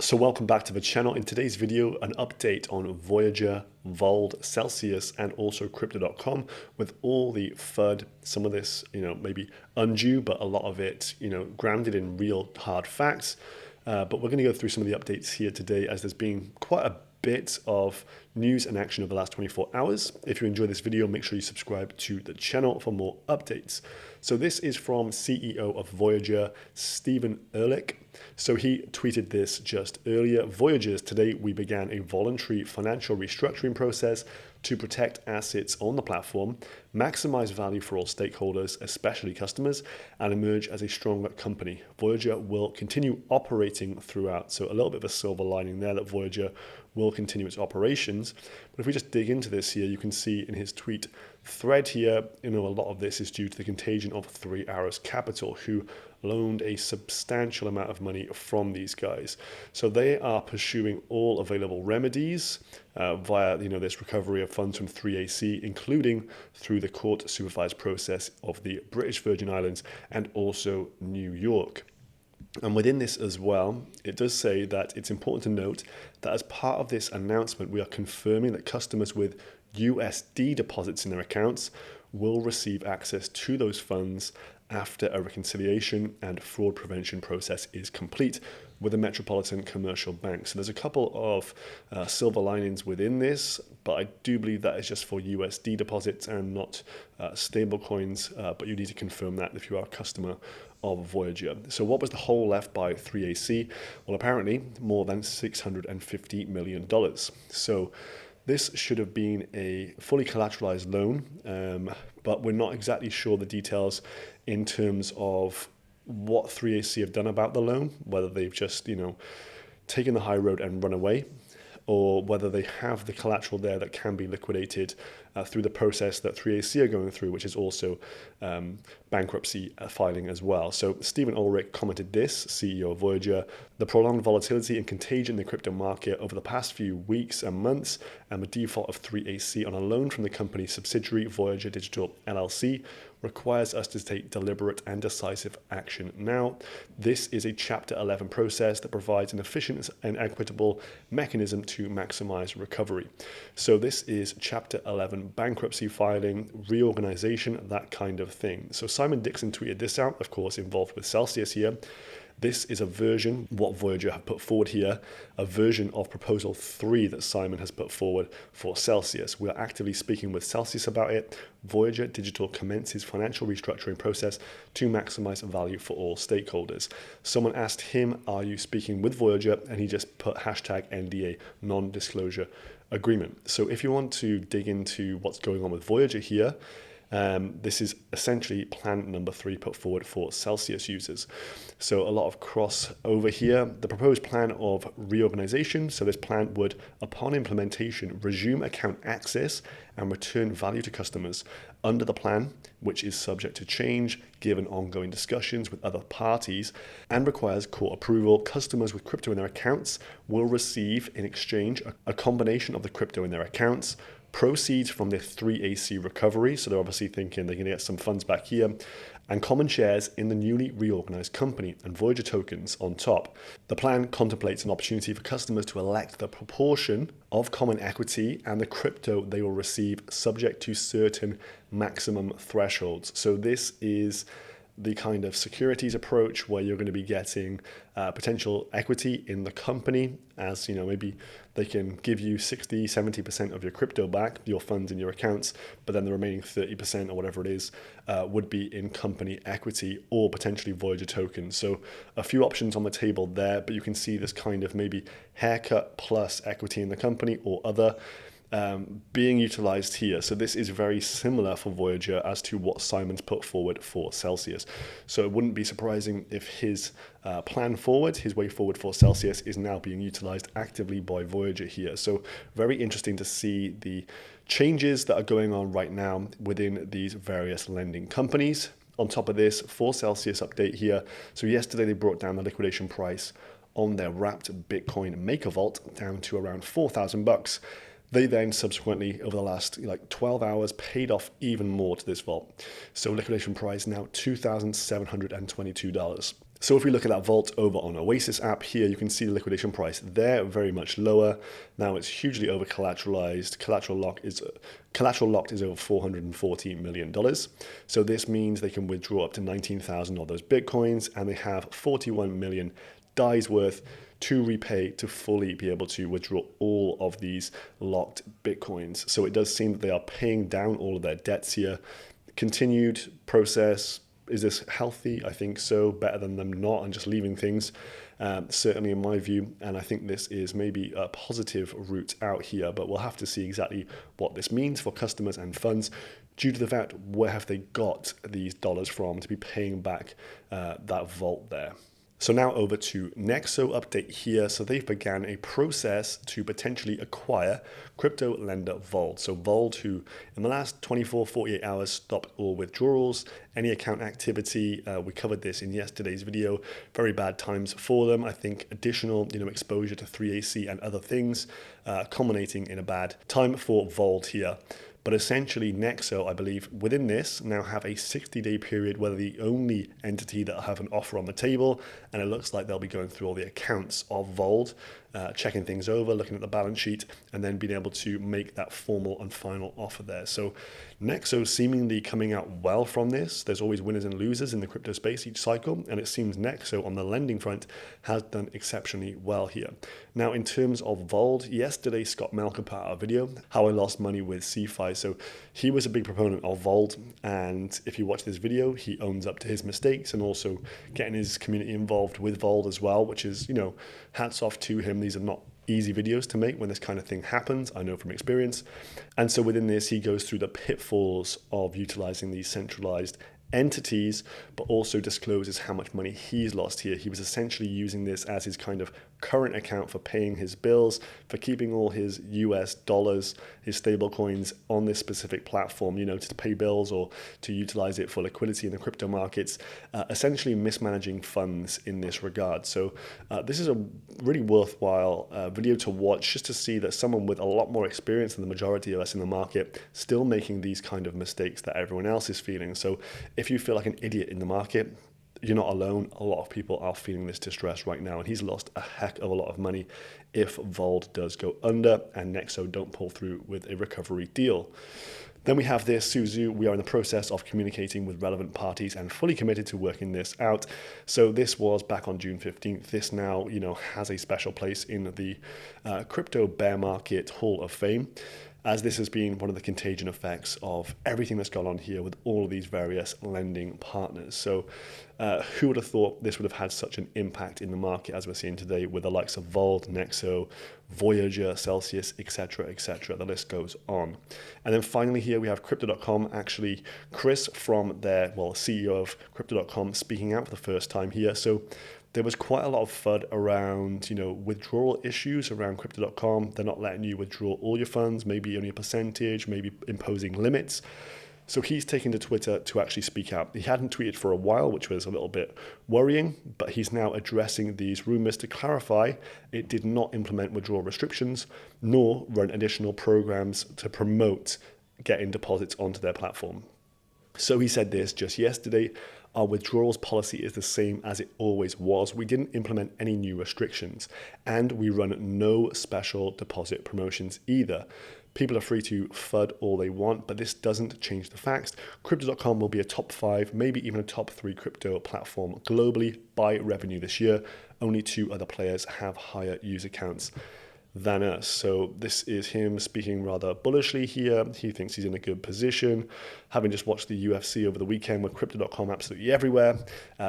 So welcome back to the channel. In today's video, an update on Voyager, Vauld, Celsius, and also Crypto.com with all the FUD. Some of this, maybe undue, but a lot of it, grounded in real hard facts. But we're going to go through some of the updates here today, as there's been quite a bit of news and action over the last 24 hours. If you enjoy this video, make sure you subscribe to the channel for more updates. So this is from CEO of Voyager, Stephen Ehrlich. So he tweeted this just earlier. Voyagers, today we began a voluntary financial restructuring process to protect assets on the platform, maximize value for all stakeholders, especially customers, and emerge as a stronger company. Voyager will continue operating throughout. So a little bit of a silver lining there that Voyager will continue its operations. But if we just dig into this here, you can see in his tweet thread here, a lot of this is due to the contagion of 3 Arrows Capital, who loaned a substantial amount of money from these guys. So they are pursuing all available remedies via this recovery of funds from 3AC, including through the court supervised process of the British Virgin Islands and also New York. And within this as well, it does say that it's important to note that as part of this announcement, we are confirming that customers with USD deposits in their accounts will receive access to those funds after a reconciliation and fraud prevention process is complete with the Metropolitan Commercial Bank. So there's a couple of silver linings within this, but I do believe that is just for USD deposits and not stable coins, but you need to confirm that if you are a customer of Voyager. So what was the hole left by 3AC? Well, apparently more than $650 million. So this should have been a fully collateralized loan, but we're not exactly sure the details in terms of what 3AC have done about the loan, whether they've just, taken the high road and run away, or whether they have the collateral there that can be liquidated through the process that 3AC are going through, which is also bankruptcy filing as well. So Stephen Ulrich commented this, CEO of Voyager: the prolonged volatility and contagion in the crypto market over the past few weeks and months, and the default of 3AC on a loan from the company's subsidiary Voyager Digital LLC, requires us to take deliberate and decisive action now. This is a Chapter 11 process that provides an efficient and equitable mechanism to maximize recovery. So this is Chapter 11 bankruptcy filing, reorganization, that kind of thing. So Simon Dixon tweeted this out, of course, involved with Celsius here. This is a version, what Voyager have put forward here, a version of Proposal 3 that Simon has put forward for Celsius. We are actively speaking with Celsius about it. Voyager Digital commences financial restructuring process to maximize value for all stakeholders. Someone asked him, are you speaking with Voyager? And he just put hashtag NDA, non-disclosure agreement. So if you want to dig into what's going on with Voyager here, this is essentially plan number 3 put forward for Celsius users. So a lot of crossover here. The proposed plan of reorganization. So this plan would, upon implementation, resume account access and return value to customers. Under the plan, which is subject to change given ongoing discussions with other parties and requires court approval, customers with crypto in their accounts will receive in exchange a combination of the crypto in their accounts, proceeds from their 3AC recovery, so they're obviously thinking they're going to get some funds back here, and common shares in the newly reorganized company and Voyager tokens on top. The plan contemplates an opportunity for customers to elect the proportion of common equity and the crypto they will receive, subject to certain maximum thresholds. So this is the kind of securities approach where you're going to be getting potential equity in the company, as maybe they can give you 60-70% of your crypto back, your funds in your accounts, but then the remaining 30% or whatever it is would be in company equity or potentially Voyager tokens. So a few options on the table there, but you can see this kind of maybe haircut plus equity in the company or other being utilized here. So this is very similar for Voyager as to what Simon's put forward for Celsius. So it wouldn't be surprising if his plan forward, his way forward for Celsius, is now being utilized actively by Voyager here. So very interesting to see the changes that are going on right now within these various lending companies. On top of this, for Celsius update here, so yesterday they brought down the liquidation price on their wrapped Bitcoin Maker Vault down to around $4,000. They then subsequently, over the last 12 hours, paid off even more to this vault. So liquidation price now $2,722. So if we look at that Vault over on Oasis app here, you can see the liquidation price there very much lower. Now it's hugely over collateralized. Collateral locked is over $440 million. So this means they can withdraw up to 19,000 of those Bitcoins, and they have 41 million DAIs worth to repay to fully be able to withdraw all of these locked Bitcoins. So it does seem that they are paying down all of their debts here. Continued process. Is this healthy? I think so. Better than them not and just leaving things, certainly in my view. And I think this is maybe a positive route out here, but we'll have to see exactly what this means for customers and funds due to the fact where have they got these dollars from to be paying back that vault there. So now over to Nexo update here. So they've began a process to potentially acquire crypto lender Vauld. So Vauld, who in the last 24, 48 hours stopped all withdrawals, any account activity. We covered this in yesterday's video. Very bad times for them. I think additional, exposure to 3AC and other things, culminating in a bad time for Vauld here. But essentially, Nexo, I believe, within this now have a 60-day period where they're the only entity that have an offer on the table. And it looks like they'll be going through all the accounts of Vauld, checking things over, looking at the balance sheet, and then being able to make that formal and final offer there. So Nexo seemingly coming out well from this. There's always winners and losers in the crypto space each cycle. And it seems Nexo on the lending front has done exceptionally well here. Now, in terms of Vauld, yesterday, Scott Malcolm put out a video, how I lost money with CEFI. So he was a big proponent of Vauld, and if you watch this video, he owns up to his mistakes and also getting his community involved with Vauld as well, which is, hats off to him. These are not easy videos to make when this kind of thing happens, I know from experience. And so within this, he goes through the pitfalls of utilizing these centralized entities, but also discloses how much money he's lost here. He was essentially using this as his kind of current account for paying his bills, for keeping all his US dollars, his stable coins on this specific platform, to pay bills or to utilize it for liquidity in the crypto markets, essentially mismanaging funds in this regard. So this is a really worthwhile video to watch, just to see that someone with a lot more experience than the majority of us in the market still making these kind of mistakes that everyone else is feeling. So if you feel like an idiot in the market, you're not alone. A lot of people are feeling this distress right now, and he's lost a heck of a lot of money if Vauld does go under and Nexo don't pull through with a recovery deal. Then we have this, Suzu. We are in the process of communicating with relevant parties and fully committed to working this out. So this was back on June 15th. This now, has a special place in the crypto bear market Hall of Fame, as this has been one of the contagion effects of everything that's gone on here with all of these various lending partners. So who would have thought this would have had such an impact in the market as we're seeing today with the likes of Vauld, Nexo, Voyager, Celsius, etc., etc. The list goes on. And then finally here we have Crypto.com. Actually, Chris from their, CEO of Crypto.com speaking out for the first time here. So there was quite a lot of FUD around, withdrawal issues around Crypto.com. They're not letting you withdraw all your funds, maybe only a percentage, maybe imposing limits. So he's taken to Twitter to actually speak out. He hadn't tweeted for a while, which was a little bit worrying, but he's now addressing these rumors to clarify it did not implement withdrawal restrictions, nor run additional programs to promote getting deposits onto their platform. So he said this just yesterday: our withdrawals policy is the same as it always was. We didn't implement any new restrictions, and we run no special deposit promotions either. People are free to FUD all they want, but this doesn't change the facts. Crypto.com will be a top 5, maybe even a top 3 crypto platform globally by revenue this year. Only 2 other players have higher user counts than us. So this is him speaking rather bullishly here. He thinks he's in a good position. Having just watched the UFC over the weekend with Crypto.com absolutely everywhere,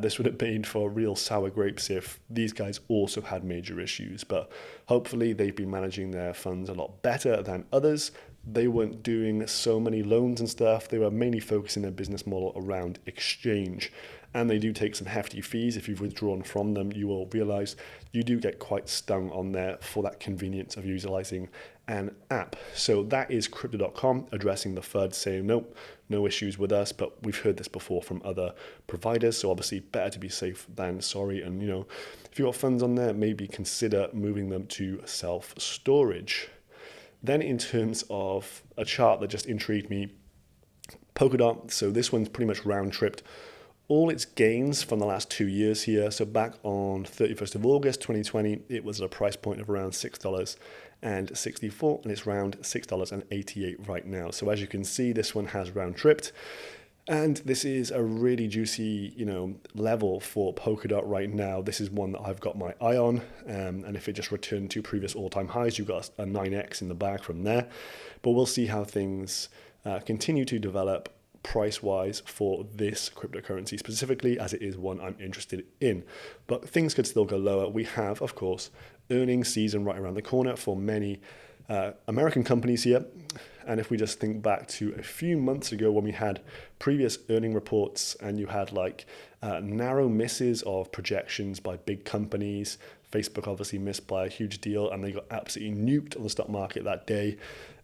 this would have been for real sour grapes if these guys also had major issues. But hopefully they've been managing their funds a lot better than others. They weren't doing so many loans and stuff. They were mainly focusing their business model around exchange. And they do take some hefty fees. If you've withdrawn from them, you will realize you do get quite stung on there for that convenience of utilizing an app. So that is Crypto.com addressing the FUD, saying nope, no issues with us, but we've heard this before from other providers. So obviously better to be safe than sorry. And if you've got funds on there, maybe consider moving them to self-storage. Then in terms of a chart that just intrigued me, Polkadot. So this one's pretty much round-tripped all its gains from the last 2 years here. So back on 31st of August 2020, it was at a price point of around $6.64, and it's around $6.88 right now. So as you can see, this one has round tripped. And this is a really juicy, level for Polkadot right now. This is one that I've got my eye on. And if it just returned to previous all-time highs, you've got a 9x in the bag from there. But we'll see how things continue to develop price-wise for this cryptocurrency specifically, as it is one I'm interested in. But things could still go lower. We have, of course, earnings season right around the corner for many American companies here. And if we just think back to a few months ago when we had previous earning reports and you had narrow misses of projections by big companies, Facebook obviously missed by a huge deal and they got absolutely nuked on the stock market that day.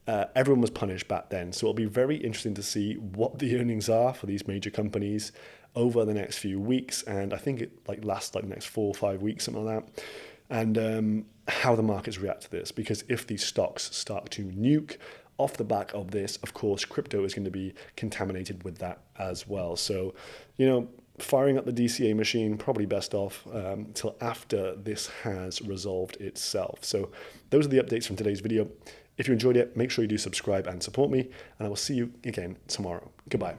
Everyone was punished back then. So it'll be very interesting to see what the earnings are for these major companies over the next few weeks. And I think it lasts the next 4 or 5 weeks, something like that. And how the markets react to this. Because if these stocks start to nuke off the back of this, of course, crypto is going to be contaminated with that as well. So, firing up the DCA machine, probably best off till after this has resolved itself. So those are the updates from today's video. If you enjoyed it, make sure you do subscribe and support me, and I will see you again tomorrow. Goodbye.